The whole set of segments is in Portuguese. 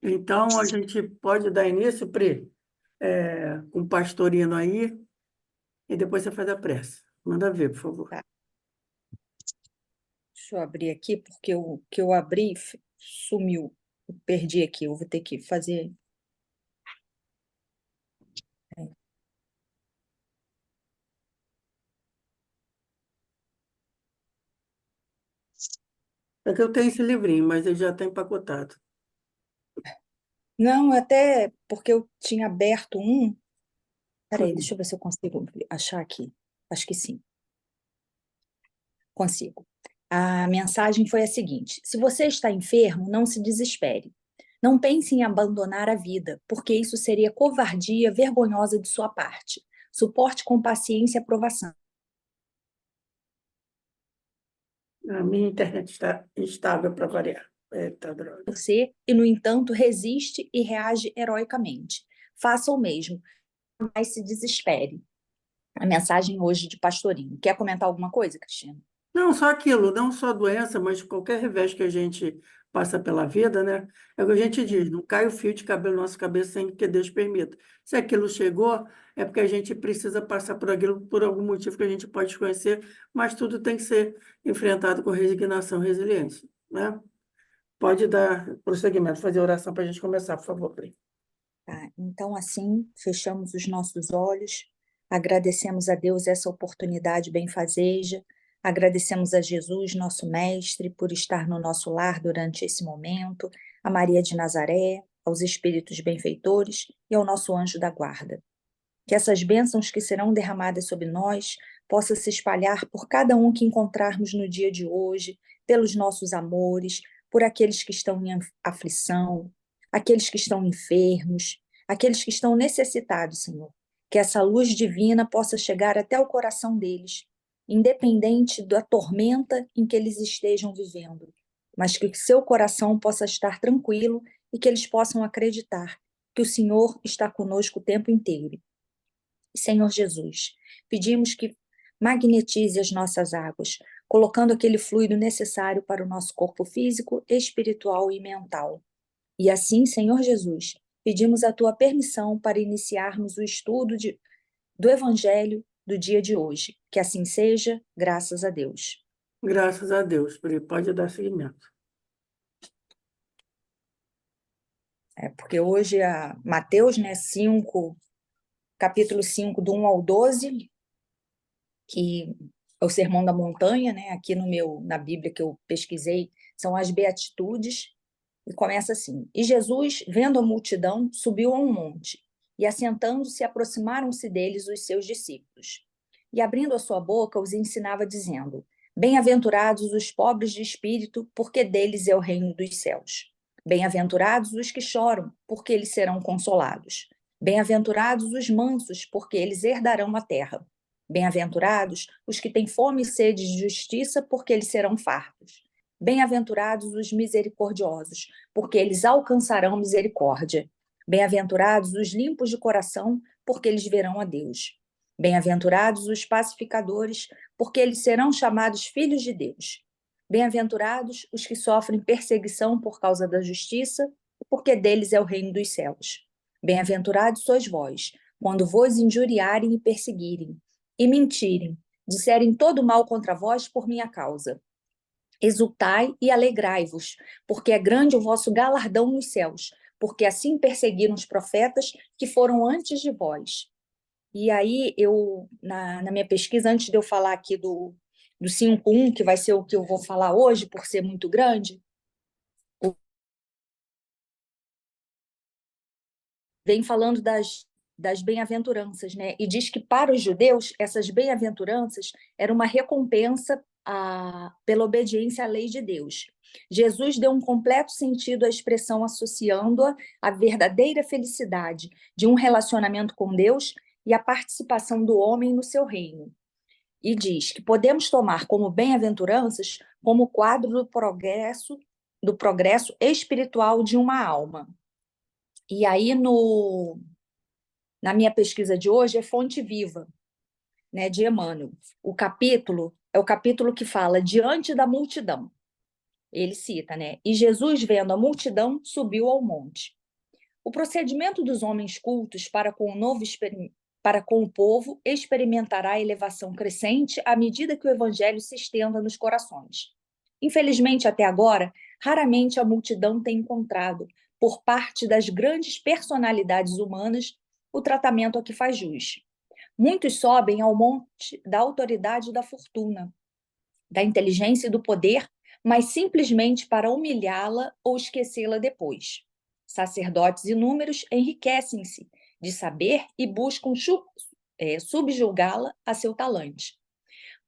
Então, a gente pode dar início, Pri, com o pastorino aí, e depois você faz a prece. Manda ver, por favor. Tá. Deixa eu abrir aqui, porque o que eu abri sumiu. Eu perdi aqui, eu vou ter que fazer. É que eu tenho esse livrinho, mas ele já está empacotado. Não, até porque eu tinha aberto um. Peraí, deixa eu ver se eu consigo achar aqui. Acho que sim, consigo. A mensagem foi a seguinte: se você está enfermo, não se desespere. Não pense em abandonar a vida, porque isso seria covardia vergonhosa de sua parte. Suporte com paciência e aprovação. A minha internet está instável para variar. Eita, droga. Você, e, no entanto, resiste e reage heroicamente. Faça o mesmo, mas se desespere. A mensagem hoje de Pastorinho. Quer comentar alguma coisa, Cristina? Não, só aquilo, não só doença, mas qualquer revés que a gente passa pela vida, né? É o que a gente diz, não cai o fio de cabelo na nossa cabeça sem que Deus permita. Se aquilo chegou, é porque a gente precisa passar por aquilo por algum motivo que a gente pode desconhecer, mas tudo tem que ser enfrentado com resignação e resiliência, né? Pode dar prosseguimento, fazer oração para a gente começar, por favor, Pri. Tá, então, assim, fechamos os nossos olhos, agradecemos a Deus essa oportunidade benfazeja, agradecemos a Jesus, nosso Mestre, por estar no nosso lar durante esse momento, a Maria de Nazaré, aos espíritos benfeitores e ao nosso anjo da guarda. Que essas bênçãos que serão derramadas sobre nós possam se espalhar por cada um que encontrarmos no dia de hoje, pelos nossos amores, por aqueles que estão em aflição, aqueles que estão enfermos, aqueles que estão necessitados, Senhor. Que essa luz divina possa chegar até o coração deles, independente da tormenta em que eles estejam vivendo, mas que seu coração possa estar tranquilo e que eles possam acreditar que o Senhor está conosco o tempo inteiro. Senhor Jesus, pedimos que magnetize as nossas águas, colocando aquele fluido necessário para o nosso corpo físico, espiritual e mental. E assim, Senhor Jesus, pedimos a tua permissão para iniciarmos o estudo do Evangelho do dia de hoje. Que assim seja, graças a Deus. Graças a Deus, Pri, pode dar seguimento. Porque hoje é Mateus, né, 5, capítulo 5, do 1 ao 12, que é o Sermão da Montanha, né? Aqui na Bíblia que eu pesquisei, são as Beatitudes, e começa assim: E Jesus, vendo a multidão, subiu a um monte, e assentando-se, aproximaram-se deles os seus discípulos. E abrindo a sua boca, os ensinava, dizendo: Bem-aventurados os pobres de espírito, porque deles é o reino dos céus. Bem-aventurados os que choram, porque eles serão consolados. Bem-aventurados os mansos, porque eles herdarão a terra. Bem-aventurados os que têm fome e sede de justiça, porque eles serão fartos. Bem-aventurados os misericordiosos, porque eles alcançarão misericórdia. Bem-aventurados os limpos de coração, porque eles verão a Deus. Bem-aventurados os pacificadores, porque eles serão chamados filhos de Deus. Bem-aventurados os que sofrem perseguição por causa da justiça, porque deles é o reino dos céus. Bem-aventurados sois vós, quando vos injuriarem e perseguirem, e mentirem, disserem todo mal contra vós por minha causa. Exultai e alegrai-vos, porque é grande o vosso galardão nos céus, porque assim perseguiram os profetas que foram antes de vós. E aí, na minha pesquisa, antes de eu falar aqui do 5.1, que vai ser o que eu vou falar hoje, por ser muito grande, vem falando das bem-aventuranças, né? E diz que para os judeus, essas bem-aventuranças eram uma recompensa pela obediência à lei de Deus. Jesus deu um completo sentido à expressão, associando-a à verdadeira felicidade de um relacionamento com Deus e a participação do homem no seu reino. E diz que podemos tomar como bem-aventuranças como quadro do progresso espiritual de uma alma. E aí, na minha pesquisa de hoje, é Fonte Viva, né, de Emmanuel. O capítulo é o capítulo que fala diante da multidão. Ele cita, né? E Jesus, vendo a multidão, subiu ao monte. O procedimento dos homens cultos para com o povo experimentará elevação crescente à medida que o evangelho se estenda nos corações. Infelizmente, até agora, raramente a multidão tem encontrado, por parte das grandes personalidades humanas, o tratamento a que faz jus. Muitos sobem ao monte da autoridade e da fortuna, da inteligência e do poder, mas simplesmente para humilhá-la ou esquecê-la depois. Sacerdotes inúmeros enriquecem-se de saber e buscam subjugá-la a seu talante.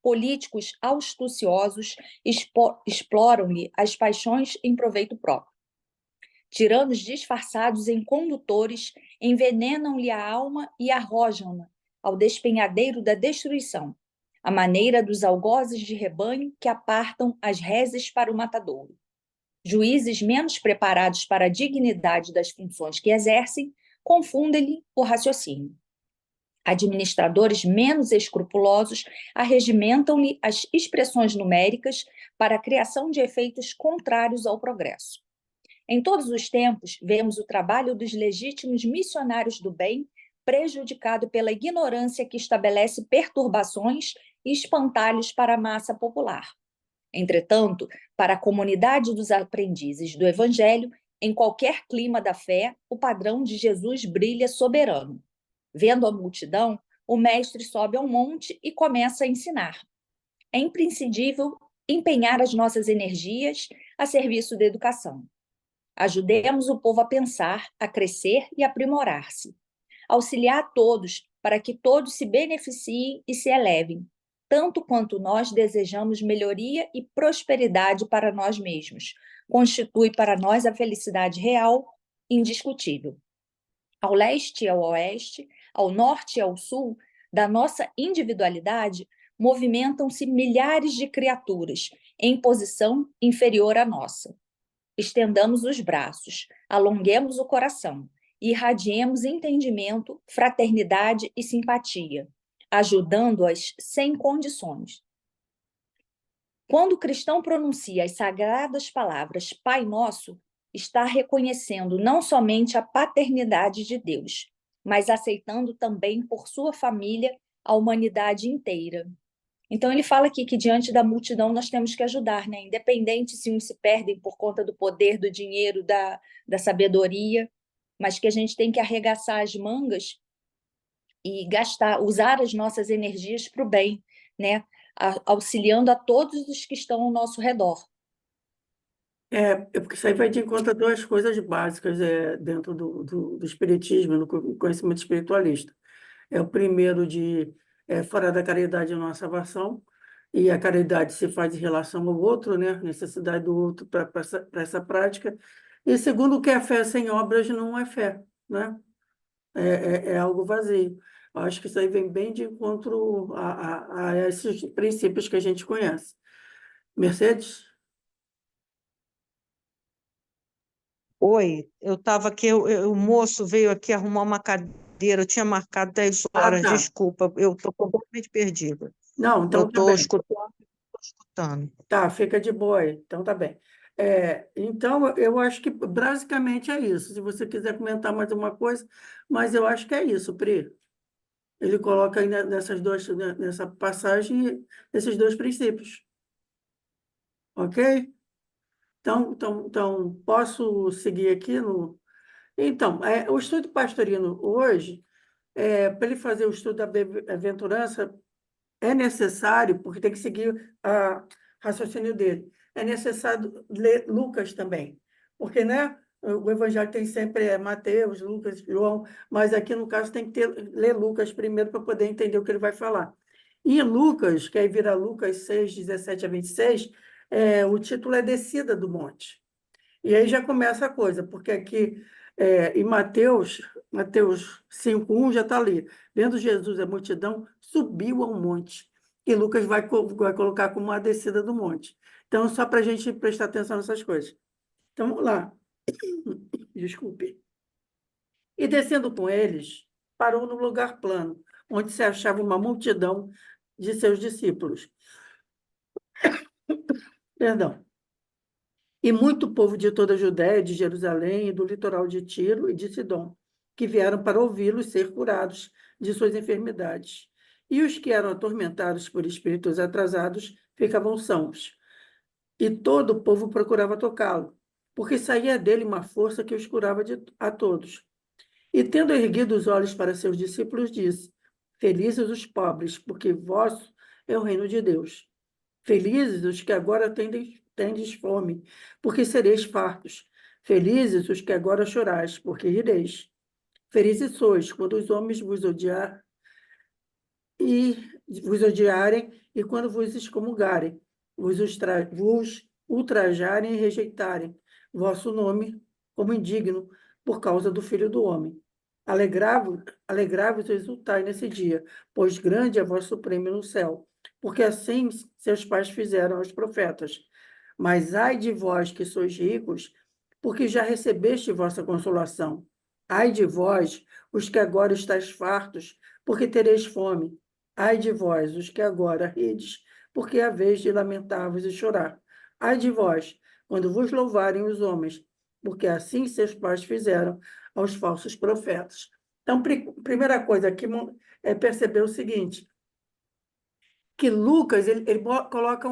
Políticos astuciosos exploram-lhe as paixões em proveito próprio. Tiranos disfarçados em condutores envenenam-lhe a alma e arrojam-na ao despenhadeiro da destruição, à maneira dos algozes de rebanho que apartam as reses para o matadouro. Juízes menos preparados para a dignidade das funções que exercem confundem-lhe o raciocínio. Administradores menos escrupulosos arregimentam-lhe as expressões numéricas para a criação de efeitos contrários ao progresso. Em todos os tempos, vemos o trabalho dos legítimos missionários do bem prejudicado pela ignorância que estabelece perturbações e espantalhos para a massa popular. Entretanto, para a comunidade dos aprendizes do Evangelho, em qualquer clima da fé, o padrão de Jesus brilha soberano. Vendo a multidão, o mestre sobe ao monte e começa a ensinar. É imprescindível empenhar as nossas energias a serviço da educação. Ajudemos o povo a pensar, a crescer e aprimorar-se. Auxiliar a todos para que todos se beneficiem e se elevem, tanto quanto nós desejamos melhoria e prosperidade para nós mesmos. Constitui para nós a felicidade real, indiscutível. Ao leste e ao oeste, ao norte e ao sul, da nossa individualidade, movimentam-se milhares de criaturas em posição inferior à nossa. Estendamos os braços, alonguemos o coração, irradiemos entendimento, fraternidade e simpatia, ajudando-as sem condições. Quando o cristão pronuncia as sagradas palavras Pai Nosso, está reconhecendo não somente a paternidade de Deus, mas aceitando também por sua família a humanidade inteira. Então, ele fala aqui que diante da multidão nós temos que ajudar, né? Independente se uns se perdem por conta do poder, do dinheiro, da sabedoria, mas que a gente tem que arregaçar as mangas e usar as nossas energias para o bem, né? Auxiliando a todos os que estão ao nosso redor. Porque isso aí vai de encontro a duas coisas básicas dentro do espiritismo, no conhecimento espiritualista. É o primeiro fora da caridade não há salvação, e a caridade se faz em relação ao outro, né? Necessidade do outro para essa prática. E segundo, que a fé sem obras não é fé, né? É algo vazio. Eu acho que isso aí vem bem de encontro a esses princípios que a gente conhece. Mercedes? Oi, eu estava aqui, o moço veio aqui arrumar uma cadeira, eu tinha marcado 10 Ah, horas, tá. desculpa, eu estou completamente perdida. Não, Eu então tá estou bem. escutando, estou escutando. Tá, fica de boa aí. Então tá bem. Então, eu acho que basicamente é isso. Se você quiser comentar mais uma coisa, mas eu acho que é isso, Pri. Ele coloca aí nessa passagem esses dois princípios. Ok? Então, posso seguir aqui no. Então, o estudo pastorino hoje, para ele fazer o estudo da bem-aventurança, é necessário, porque tem que seguir o raciocínio dele, é necessário ler Lucas também, porque, né, o Evangelho tem sempre Mateus, Lucas, João, mas aqui, no caso, tem que ler Lucas primeiro para poder entender o que ele vai falar. E Lucas, que aí vira Lucas 6, 17 a 26, o título é Descida do Monte. E aí já começa a coisa, porque aqui em Mateus 5:1 já está ali. Vendo Jesus, a multidão subiu ao monte. E Lucas vai colocar como a descida do monte. Então, só para a gente prestar atenção nessas coisas. Então, vamos lá. Desculpe. E descendo com eles, parou no lugar plano, onde se achava uma multidão de seus discípulos. Perdão. E muito povo de toda a Judéia, de Jerusalém e do litoral de Tiro e de Sidom, que vieram para ouvi-lo e ser curados de suas enfermidades. E os que eram atormentados por espíritos atrasados ficavam sãos. E todo o povo procurava tocá-lo, porque saía dele uma força que os curava a todos. E tendo erguido os olhos para seus discípulos, disse: Felizes os pobres, porque vosso é o reino de Deus. Felizes os que agora tendes fome, porque sereis fartos. Felizes os que agora chorais, porque rireis. Felizes sois quando os homens vos odiarem e quando vos excomungarem, vos ultrajarem e rejeitarem vosso nome como indigno por causa do Filho do Homem. Alegrai-vos e exultai nesse dia, pois grande é vosso prêmio no céu, porque assim seus pais fizeram aos profetas. Mas ai de vós que sois ricos, porque já recebeste vossa consolação. Ai de vós, os que agora estáis fartos, porque tereis fome. Ai de vós, os que agora rides, porque é a vez de lamentar-vos e chorar. Ai de vós, quando vos louvarem os homens, porque assim seus pais fizeram aos falsos profetas. Então, primeira coisa aqui é perceber o seguinte, que Lucas ele coloca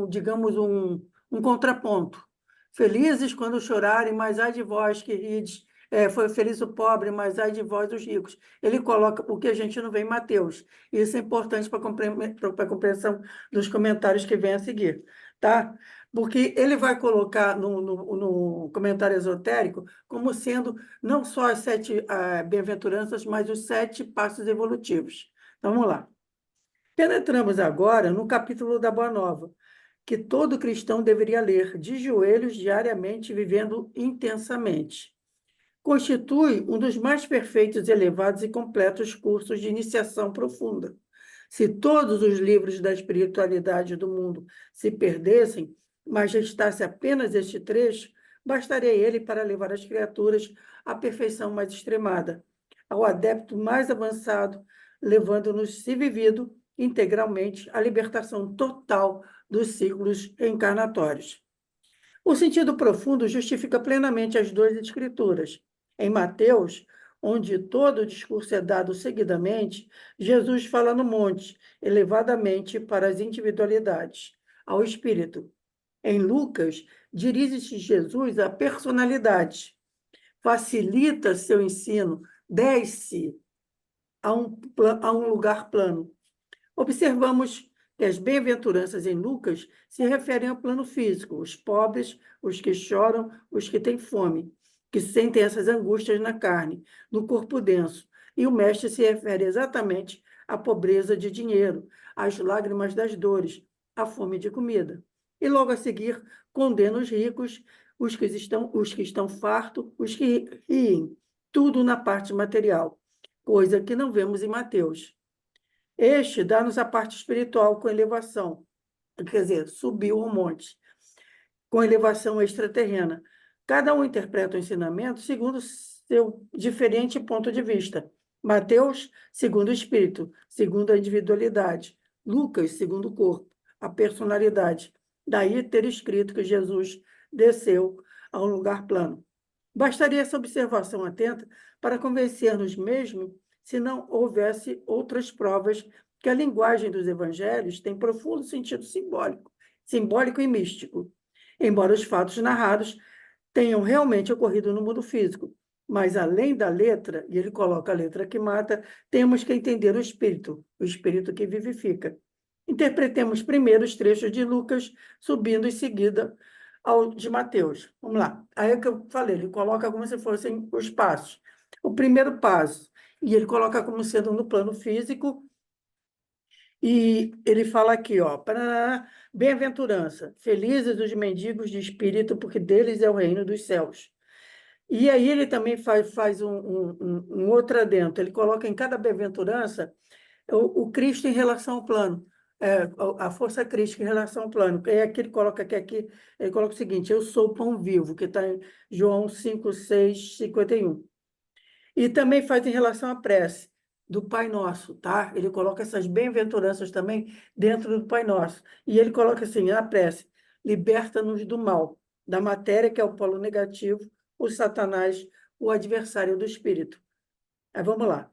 digamos, um contraponto. Felizes quando chorarem, mas ai de vós que rides. Foi feliz o pobre, mas ai de vós os ricos. Ele coloca o que a gente não vê em Mateus. Isso é importante para a compreensão dos comentários que vêm a seguir, tá? Porque ele vai colocar no comentário esotérico como sendo não só as 7 bem-aventuranças, mas os 7 passos evolutivos. Então, vamos lá. Penetramos agora no capítulo da Boa Nova, que todo cristão deveria ler de joelhos diariamente, vivendo intensamente. Constitui um dos mais perfeitos, elevados e completos cursos de iniciação profunda. Se todos os livros da espiritualidade do mundo se perdessem, mas restasse apenas este trecho, bastaria ele para levar as criaturas à perfeição mais extremada, ao adepto mais avançado, levando-nos, se vivido, integralmente à libertação total dos ciclos encarnatórios. O sentido profundo justifica plenamente as duas escrituras. Em Mateus, onde todo o discurso é dado seguidamente, Jesus fala no monte, elevadamente para as individualidades, ao espírito. Em Lucas, dirige-se Jesus à personalidade, facilita seu ensino, desce a um lugar plano. Observamos que as bem-aventuranças em Lucas se referem ao plano físico, os pobres, os que choram, os que têm fome, que sentem essas angústias na carne, no corpo denso. E o mestre se refere exatamente à pobreza de dinheiro, às lágrimas das dores, à fome de comida. E logo a seguir, condena os ricos, os que estão fartos, os que riem, tudo na parte material, coisa que não vemos em Mateus. Este dá-nos a parte espiritual com elevação, quer dizer, subiu o monte, com elevação extraterrena. Cada um interpreta o ensinamento segundo seu diferente ponto de vista. Mateus, segundo o espírito, segundo a individualidade. Lucas, segundo o corpo, a personalidade. Daí ter escrito que Jesus desceu a um lugar plano. Bastaria essa observação atenta para convencer-nos mesmo se não houvesse outras provas que a linguagem dos evangelhos tem profundo sentido simbólico e místico, embora os fatos narrados tenham realmente ocorrido no mundo físico. Mas, além da letra, e ele coloca a letra que mata, temos que entender o espírito que vivifica. Interpretemos primeiro os trechos de Lucas, subindo em seguida ao de Mateus. Vamos lá. Aí é que eu falei, ele coloca como se fossem os passos. O primeiro passo, e ele coloca como sendo no plano físico, e ele fala aqui, ó, bem-aventurança, felizes os mendigos de espírito, porque deles é o reino dos céus. E aí ele também faz um outro adendo, ele coloca em cada bem-aventurança o Cristo em relação ao plano, a força crística em relação ao plano. É aqui ele coloca ele coloca o seguinte: eu sou o pão vivo, que está em João 5, 6, 51. E também faz em relação à prece do Pai Nosso, tá? Ele coloca essas bem-aventuranças também dentro do Pai Nosso. E ele coloca assim, a prece: liberta-nos do mal. da matéria, que é o polo negativo, o Satanás, o adversário do espírito. Aí vamos lá.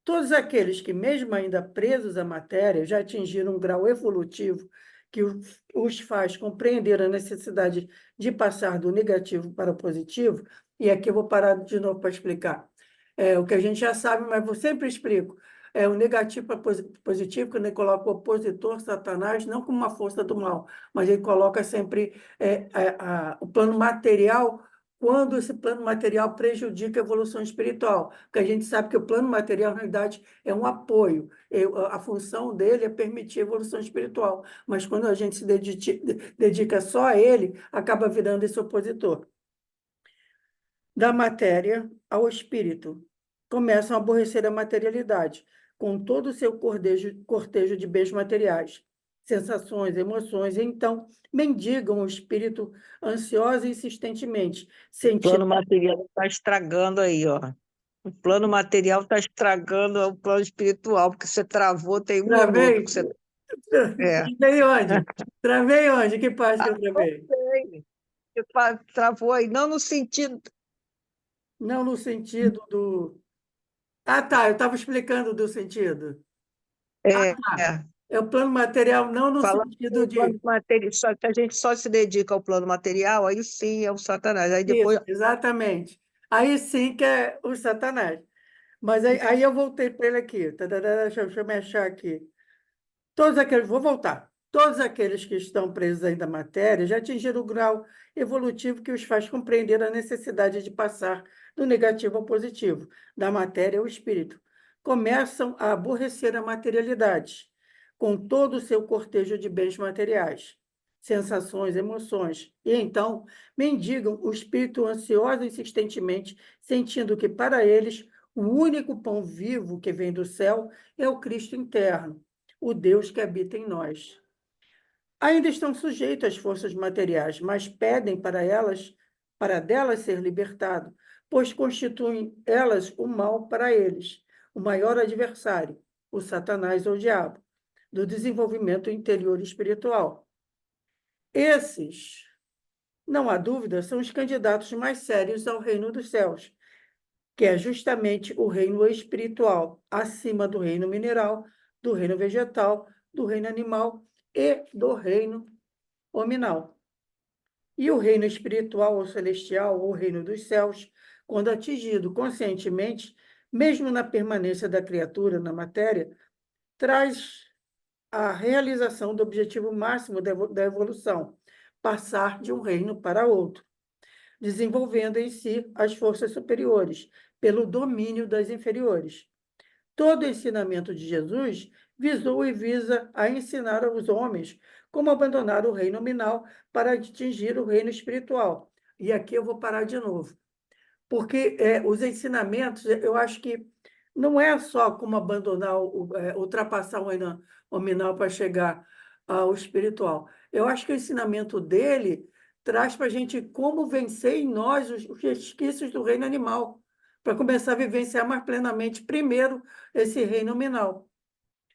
Todos aqueles que, mesmo ainda presos à matéria, já atingiram um grau evolutivo que os faz compreender a necessidade de passar do negativo para o positivo, e aqui eu vou parar de novo para explicar. O que a gente já sabe, mas eu sempre explico. O negativo para positivo, quando ele coloca o opositor, Satanás, não como uma força do mal, mas ele coloca sempre o plano material quando esse plano material prejudica a evolução espiritual. Porque a gente sabe que o plano material, na realidade, é um apoio. A função dele é permitir a evolução espiritual. Mas quando a gente se dedica só a ele, acaba virando esse opositor. Da matéria ao espírito. Começam a aborrecer a materialidade, com todo o seu cortejo de bens materiais, sensações, emoções, e então mendigam o espírito ansioso e insistentemente, O plano material está estragando aí, ó. O plano material está estragando o plano espiritual, porque você travou, tem um minuto Travei? que você. É. Travei onde? Travei onde? Que parte que eu Ah, não travei? sei. Você travou aí, não no sentido. Não no sentido do... Ah, tá, eu estava explicando do sentido. É, Ah, é. é o plano material não no Falando sentido do plano de... material, só que a gente só se dedica ao plano material, aí sim é o Satanás. Aí depois. Isso, exatamente. Aí sim que é o Satanás. Mas aí eu voltei para ele aqui. Tadadá, deixa eu me achar aqui. Todos aqueles, vou voltar. Todos aqueles que estão presos ainda à matéria já atingiram o grau evolutivo que os faz compreender a necessidade de passar do negativo ao positivo, da matéria ao espírito. Começam a aborrecer a materialidade, com todo o seu cortejo de bens materiais, sensações, emoções, e então mendigam o espírito ansioso insistentemente, sentindo que para eles o único pão vivo que vem do céu é o Cristo interno, o Deus que habita em nós. Ainda estão sujeitos às forças materiais, mas pedem para delas ser libertado, pois constituem elas o mal para eles, o maior adversário, o Satanás ou o diabo, do desenvolvimento interior espiritual. Esses, não há dúvida, são os candidatos mais sérios ao reino dos céus, que é justamente o reino espiritual, acima do reino mineral, do reino vegetal, do reino animal e do reino hominal. E o reino espiritual ou celestial, ou reino dos céus, quando atingido conscientemente, mesmo na permanência da criatura na matéria, traz a realização do objetivo máximo da evolução, passar de um reino para outro, desenvolvendo em si as forças superiores, pelo domínio das inferiores. Todo o ensinamento de Jesus visou e visa a ensinar aos homens como abandonar o reino nominal para atingir o reino espiritual. E aqui eu vou parar de novo, porque os ensinamentos, eu acho que não é só como abandonar, ultrapassar o reino nominal para chegar ao espiritual. Eu acho que o ensinamento dele traz para a gente como vencer em nós os resquícios do reino animal, para começar a vivenciar mais plenamente, primeiro, esse reino nominal,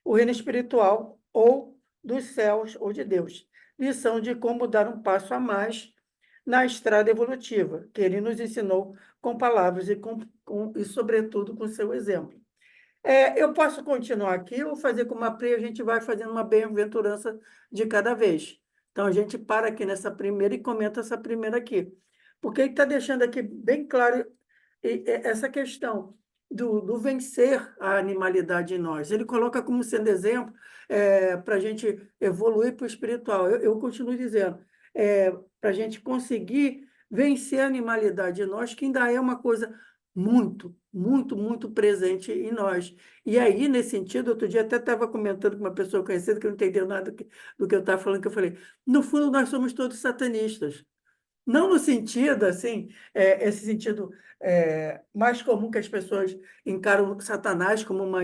o reino espiritual ou dos céus ou de Deus. Lição de como dar um passo a mais na estrada evolutiva, que ele nos ensinou com palavras e sobretudo, com seu exemplo. Eu posso continuar aqui ou fazer como a Pri, a gente vai fazendo uma bem-aventurança de cada vez. Então, a gente para aqui nessa primeira e comenta essa primeira aqui. Porque ele está deixando aqui bem claro essa questão do vencer a animalidade em nós. Ele coloca como sendo exemplo para a gente evoluir para o espiritual. Eu continuo dizendo, para a gente conseguir vencer a animalidade em nós, que ainda é uma coisa muito, muito, muito presente em nós. E aí, nesse sentido, outro dia até estava comentando com uma pessoa conhecida que não entendeu nada do que eu estava falando, que eu falei, no fundo, nós somos todos satanistas. Não no sentido, assim, esse sentido mais comum que as pessoas encaram Satanás como uma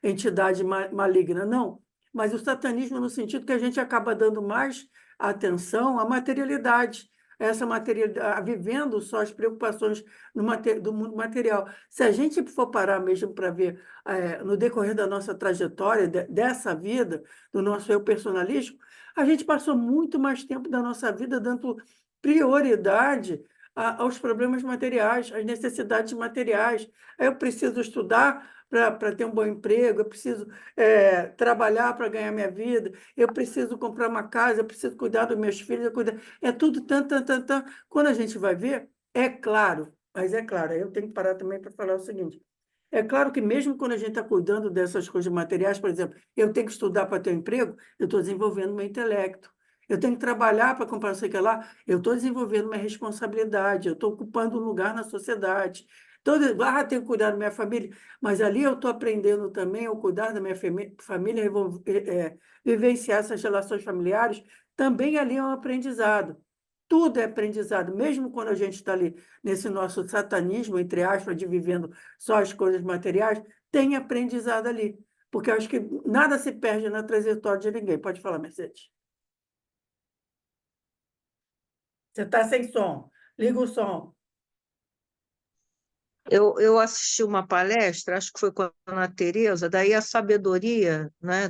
entidade maligna, não. Mas o satanismo no sentido que a gente acaba dando mais atenção à materialidade, essa materialidade, vivendo só as preocupações do mundo material. Se a gente for parar mesmo para ver no decorrer da nossa trajetória, dessa vida, do nosso eu personalístico, a gente passou muito mais tempo da nossa vida dando prioridade aos problemas materiais, às necessidades materiais. Eu preciso estudar para ter um bom emprego, eu preciso trabalhar para ganhar minha vida, eu preciso comprar uma casa, eu preciso cuidar dos meus filhos, é tudo tanto, tanto, tanto, tanto. Quando a gente vai ver, é claro, mas é claro, aí eu tenho que parar também para falar o seguinte. É claro que mesmo quando a gente está cuidando dessas coisas materiais, por exemplo, eu tenho que estudar para ter um emprego, eu estou desenvolvendo meu intelecto. Eu tenho que trabalhar para comprar não sei o que lá, eu estou desenvolvendo minha responsabilidade, eu estou ocupando um lugar na sociedade. Tenho que cuidar da minha família, mas ali eu estou aprendendo também a cuidar da minha família, vivenciar essas relações familiares, também ali é um aprendizado. Tudo é aprendizado, mesmo quando a gente está ali nesse nosso satanismo, entre aspas, de vivendo só as coisas materiais, tem aprendizado ali. Porque eu acho que nada se perde na trajetória de ninguém. Pode falar, Mercedes. Você está sem som. Liga o som. Eu assisti uma palestra, acho que foi com a Ana Teresa, daí a sabedoria, né,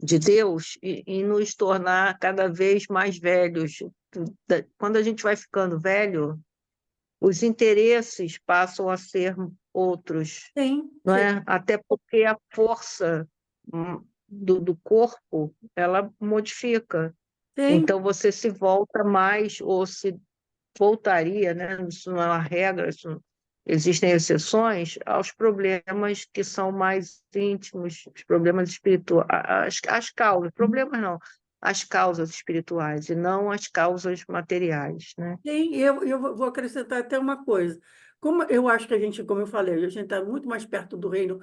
de Deus em nos tornar cada vez mais velhos. Quando a gente vai ficando velho, os interesses passam a ser outros, Sim, não sim, é? Até porque a força do corpo, ela modifica. sim, Então você se volta mais ou se voltaria, né? Isso não é uma regra, existem exceções aos problemas que são mais íntimos, os problemas espirituais, as causas, problemas não, as causas espirituais e não as causas materiais, né? sim. Eu vou acrescentar até uma coisa. Como eu acho que a gente, como eu falei, a gente está muito mais perto do reino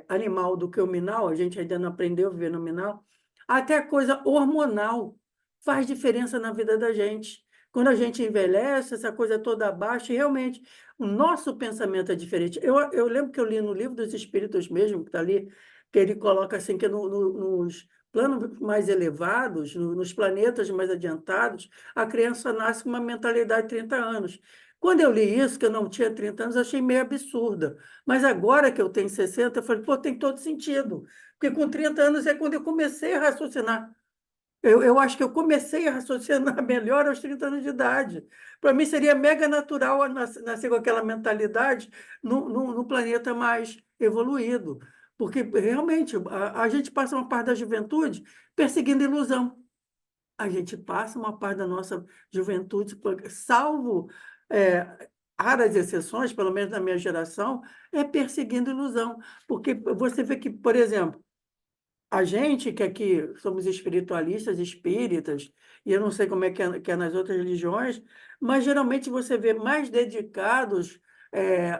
animal do que o minal, a gente ainda não aprendeu a viver no minal. Até a coisa hormonal faz diferença na vida da gente. Quando a gente envelhece, essa coisa toda abaixa, e realmente o nosso pensamento é diferente. Eu lembro que eu li no livro dos Espíritos mesmo, que está ali, que ele coloca assim que nos planos mais elevados, nos planetas mais adiantados, a criança nasce com uma mentalidade de 30 anos. Quando eu li isso, que eu não tinha 30 anos, achei meio absurda. Mas agora que eu tenho 60, eu falei, pô, tem todo sentido. Porque com 30 anos é quando eu comecei a raciocinar. Eu acho que eu comecei a raciocinar melhor aos 30 anos de idade. Para mim seria mega natural nascer com aquela mentalidade no planeta mais evoluído. Porque realmente a gente passa uma parte da juventude perseguindo ilusão. A gente passa uma parte da nossa juventude, salvo raras exceções, pelo menos na minha geração, é perseguindo ilusão. Porque você vê que, por exemplo, a gente que aqui somos espiritualistas, espíritas, e eu não sei como é que é nas outras religiões, mas geralmente você vê mais dedicados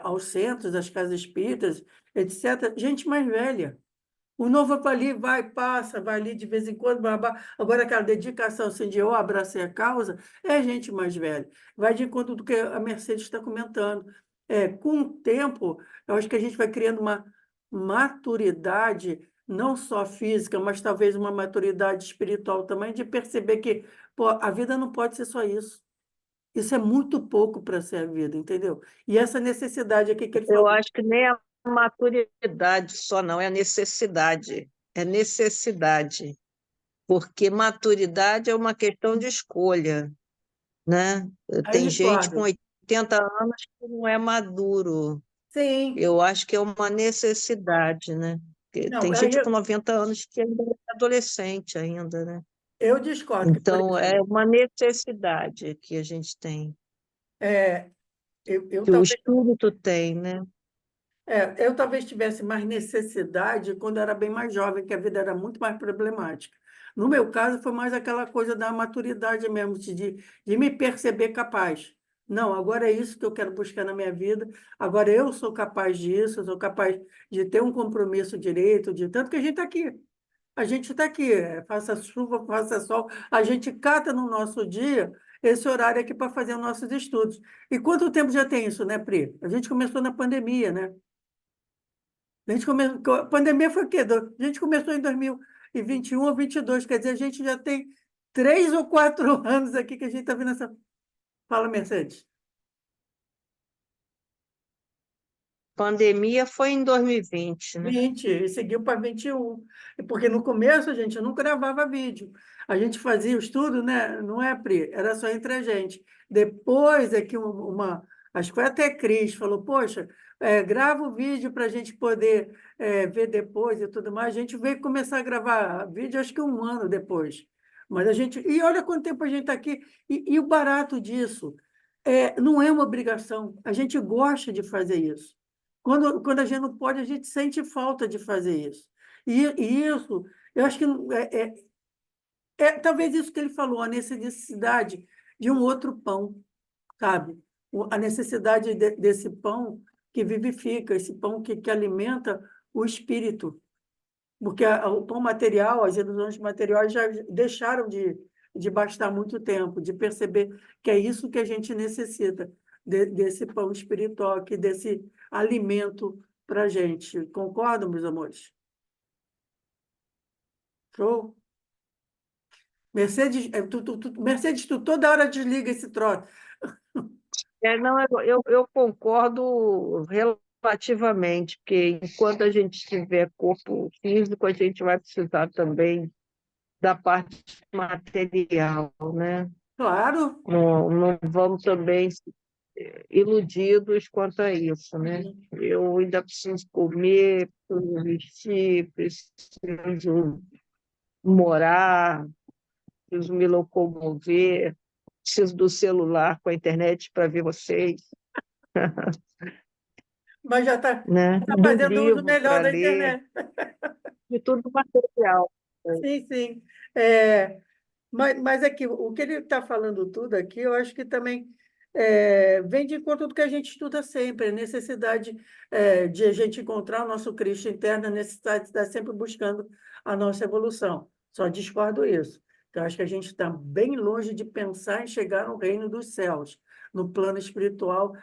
aos centros, às casas espíritas, etc., gente mais velha. O novo vai ali, vai, passa, vai ali de vez em quando, babá. Agora, aquela dedicação assim, de eu abracei a causa, é gente mais velha. Vai de encontro do que a Mercedes está comentando. Com o tempo, eu acho que a gente vai criando uma maturidade, não só física, mas talvez uma maturidade espiritual também, de perceber que pô, a vida não pode ser só isso. Isso é muito pouco para ser a vida, entendeu? E essa necessidade aqui que ele Eu falou. acho que nem a maturidade só não, é a necessidade. É necessidade, porque maturidade é uma questão de escolha, né? Aí eu Tem gente com discordo. 80 anos que não é maduro. Sim, Eu acho que é uma necessidade, né? Porque não, tem aí gente com 90 anos que ainda é adolescente ainda, né? eu discordo, que, por Então, é exemplo, uma necessidade que a gente tem, é, eu que o talvez, espírito tem, né? eu talvez tivesse mais necessidade quando eu era bem mais jovem, que a vida era muito mais problemática. No meu caso, foi mais aquela coisa da maturidade mesmo, de me perceber capaz. Não, agora é isso que eu quero buscar na minha vida, agora eu sou capaz disso, eu sou capaz de ter um compromisso direito, de tanto que a gente está aqui. A gente está aqui, faça chuva, faça sol, a gente cata no nosso dia esse horário aqui para fazer os nossos estudos. E quanto tempo já tem isso, né, Pri? A gente começou na pandemia, né? A pandemia foi o quê? A gente começou em 2021 ou 22, quer dizer, a gente já tem 3 ou 4 anos aqui que a gente está vendo essa. Fala, Mercedes. pandemia foi em 2020, né? 20, e seguiu para 21. Porque no começo a gente não gravava vídeo. A gente fazia o estudo, né? Não é, Pri? Era só entre a gente. Depois é que acho que foi até Cris, falou, poxa, grava o vídeo para a gente poder ver depois e tudo mais. A gente veio começar a gravar vídeo, acho que um ano depois. Mas a gente. E olha quanto tempo a gente está aqui. E o barato disso não é uma obrigação. A gente gosta de fazer isso. Quando a gente não pode, a gente sente falta de fazer isso. E isso, eu acho que talvez isso que ele falou, a necessidade de um outro pão, sabe? A necessidade desse pão que vivifica, esse pão que alimenta o espírito. Porque o pão material, as ilusões materiais já deixaram de bastar muito tempo, de perceber que é isso que a gente necessita, desse pão espiritual, desse alimento para a gente. Concordam, meus amores? Show? Mercedes, Mercedes, tu toda hora desliga esse troço. Não, eu concordo relativamente, porque enquanto a gente tiver corpo físico, a gente vai precisar também da parte material, né? Claro. Não vamos também iludidos quanto a isso, né? Eu ainda preciso comer, preciso vestir, preciso morar, preciso me locomover, preciso do celular com a internet para ver vocês, Mas já está né? Do fazendo uso livro melhor para da ler, internet. de tudo material. Sim, sim. É, mas aqui, o que ele está falando tudo aqui, eu acho que também vem de encontro do que a gente estuda sempre, a necessidade de a gente encontrar o nosso Cristo interno, a necessidade de estar sempre buscando a nossa evolução. Só discordo isso. Eu acho que a gente está bem longe de pensar em chegar no reino dos céus, no plano espiritual,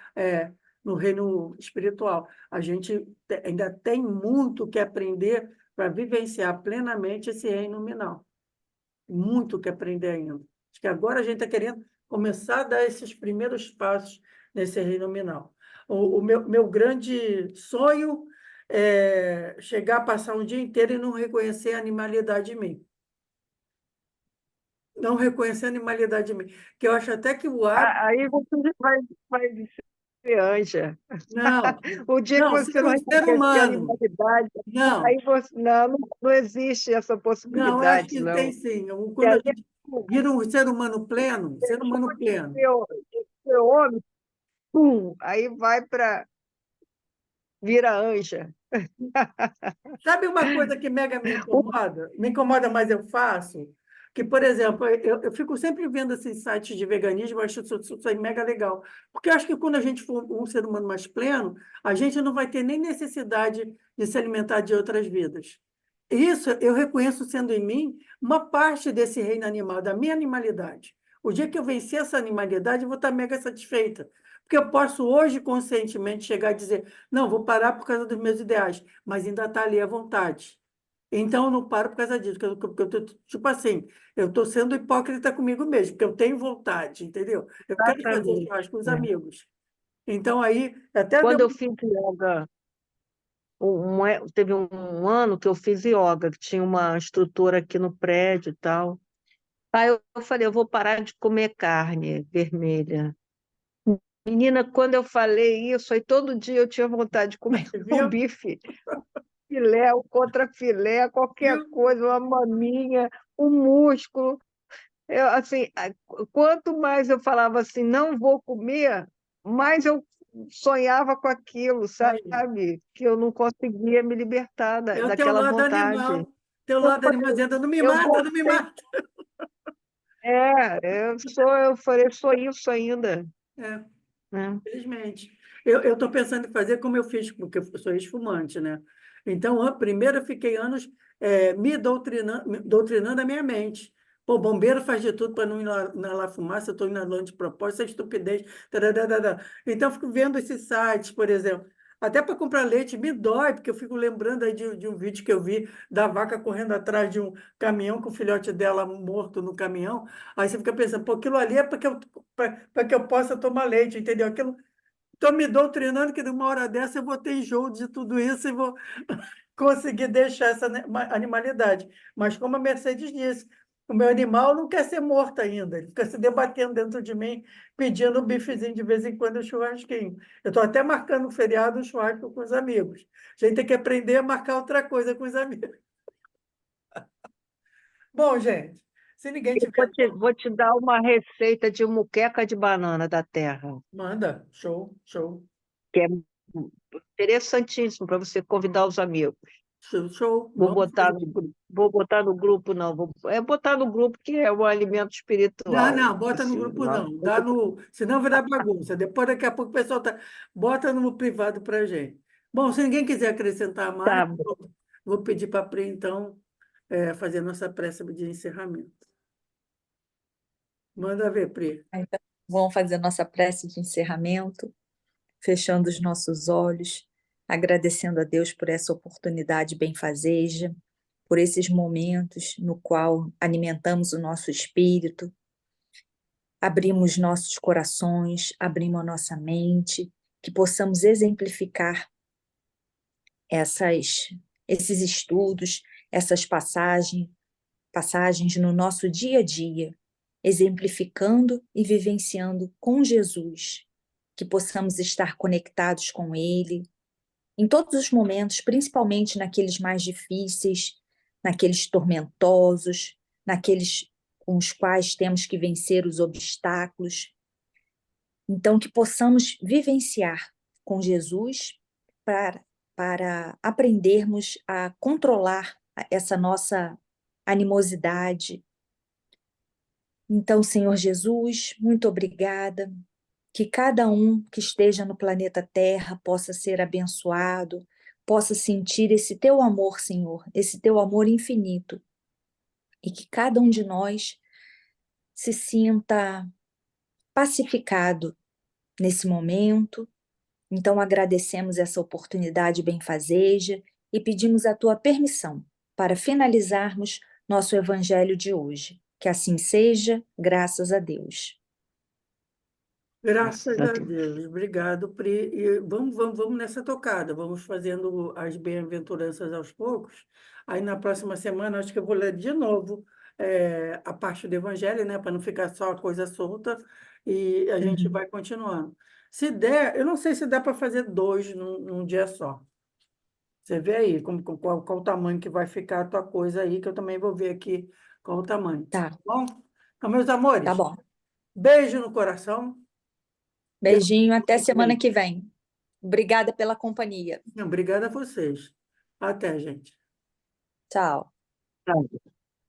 no reino espiritual. A gente ainda tem muito que aprender para vivenciar plenamente esse reino nominal. Muito que aprender ainda. Acho que agora a gente está querendo começar a dar esses primeiros passos nesse reino nominal. O meu grande sonho é chegar a passar um dia inteiro e não reconhecer a animalidade em mim. Não reconhecer a animalidade em mim. Que eu acho até que o hábito. Aí você vai ser anja. Não, O dia que não, você não ser reconhecer a humano. animalidade, Não, aí você. Não existe essa não, eu acho possibilidade, que tem não. sim. E Quando a aí, gente vira um ser humano pleno, ser deixou humano de pleno. ser homem, pum, aí vai para vira anja. Sabe uma coisa que mega me incomoda? Me incomoda, mas eu faço? Que, por exemplo, eu fico sempre vendo esses sites de veganismo, eu acho isso aí mega legal. Porque eu acho que quando a gente for um ser humano mais pleno, a gente não vai ter nem necessidade de se alimentar de outras vidas. Isso eu reconheço sendo em mim uma parte desse reino animal, da minha animalidade. O dia que eu vencer essa animalidade, eu vou estar mega satisfeita. Porque eu posso hoje, conscientemente, chegar e dizer, não, vou parar por causa dos meus ideais, mas ainda está ali à vontade. Então, eu não paro por causa disso, porque eu tô, tipo assim, eu estou sendo hipócrita comigo mesmo, porque eu tenho vontade, entendeu? Eu quero fazer Exatamente. churrasco com os É. amigos. Então, aí, até deu. Quando eu fiz yoga, teve um ano que eu fiz yoga, que tinha uma instrutora aqui no prédio e tal. Aí eu falei, eu vou parar de comer carne vermelha. Menina, quando eu falei isso, aí todo dia eu tinha vontade de comer um Viu? bife, filé, um contrafilé, qualquer Viu? coisa, uma maminha, um músculo. Eu, assim, quanto mais eu falava assim, não vou comer, mais eu sonhava com aquilo, Aí. sabe? Que eu não conseguia me libertar É o teu daquela lado vontade. animal. Teu Eu lado animal falei, dizendo, não me eu mata, não me voltei, mata. eu falei, sou isso ainda, É. né? Infelizmente. Eu estou pensando em fazer como eu fiz, porque eu sou ex-fumante, né? Então, primeiro eu fiquei anos doutrinando a minha mente. Pô, bombeiro faz de tudo para não ir lá fumar, se eu estou inalando de propósito, isso é estupidez. Tararara. Então, eu fico vendo esses sites, por exemplo. Até para comprar leite me dói, porque eu fico lembrando aí de um vídeo que eu vi da vaca correndo atrás de um caminhão com o filhote dela morto no caminhão. Aí você fica pensando, pô, aquilo ali é para que eu possa tomar leite, entendeu? Aquilo Estou me doutrinando que numa hora dessa eu vou ter enjoo de tudo isso e vou conseguir deixar essa animalidade. Mas como a Mercedes disse, o meu animal não quer ser morto ainda, ele fica se debatendo dentro de mim, pedindo um bifezinho de vez em quando, um churrasquinho. Eu estou até marcando um feriado, um churrasco com os amigos. A gente tem que aprender a marcar outra coisa com os amigos. Bom, gente, se ninguém Eu tiver, vou te dar uma receita de muqueca de banana da terra, manda. Show, show, que é interessantíssimo para você convidar os amigos. show, show. Vamos fazer. Vou botar no grupo, não. É botar no grupo que é um alimento Não, espiritual. não, bota no Assim, grupo não. Dá no, senão virar bagunça. Depois, daqui a pouco, o pessoal tá. Bota no privado para gente. Bom, se ninguém quiser acrescentar mais, tá, vou pedir para a Pri, então, fazer nossa prece de encerramento. Manda ver, Pri. Então, vamos fazer nossa prece de encerramento, fechando os nossos olhos, agradecendo a Deus por essa oportunidade benfazeja, por esses momentos no qual alimentamos o nosso espírito, abrimos nossos corações, abrimos a nossa mente, que possamos exemplificar esses estudos, essas passagens no nosso dia a dia, exemplificando e vivenciando com Jesus, que possamos estar conectados com Ele em todos os momentos, principalmente naqueles mais difíceis, naqueles tormentosos, naqueles com os quais temos que vencer os obstáculos. Então, que possamos vivenciar com Jesus para aprendermos a controlar essa nossa animosidade. Então, Senhor Jesus, muito obrigada. Que cada um que esteja no planeta Terra possa ser abençoado, possa sentir esse teu amor, Senhor, esse teu amor infinito. E que cada um de nós se sinta pacificado nesse momento. Então, agradecemos essa oportunidade benfazeja e pedimos a tua permissão para finalizarmos nosso evangelho de hoje. Que assim seja, graças a Deus. Graças a a Deus. Deus. Obrigado, Pri. E vamos nessa tocada. Vamos fazendo as bem-aventuranças aos poucos. Aí, na próxima semana, acho que eu vou ler de novo a parte do Evangelho, né? Para não ficar só a coisa solta. E a gente Uhum. vai continuando. Se der, eu não sei se dá para fazer dois num dia só. Você vê aí qual o tamanho que vai ficar a tua coisa aí, que eu também vou ver aqui qual o tamanho. Tá, Bom? Então, meus tá amores, bom. beijo no coração. Deus Beijinho, até semana abençoe. que vem. Obrigada pela companhia. Obrigada a vocês. Até, gente. Tchau. Tá.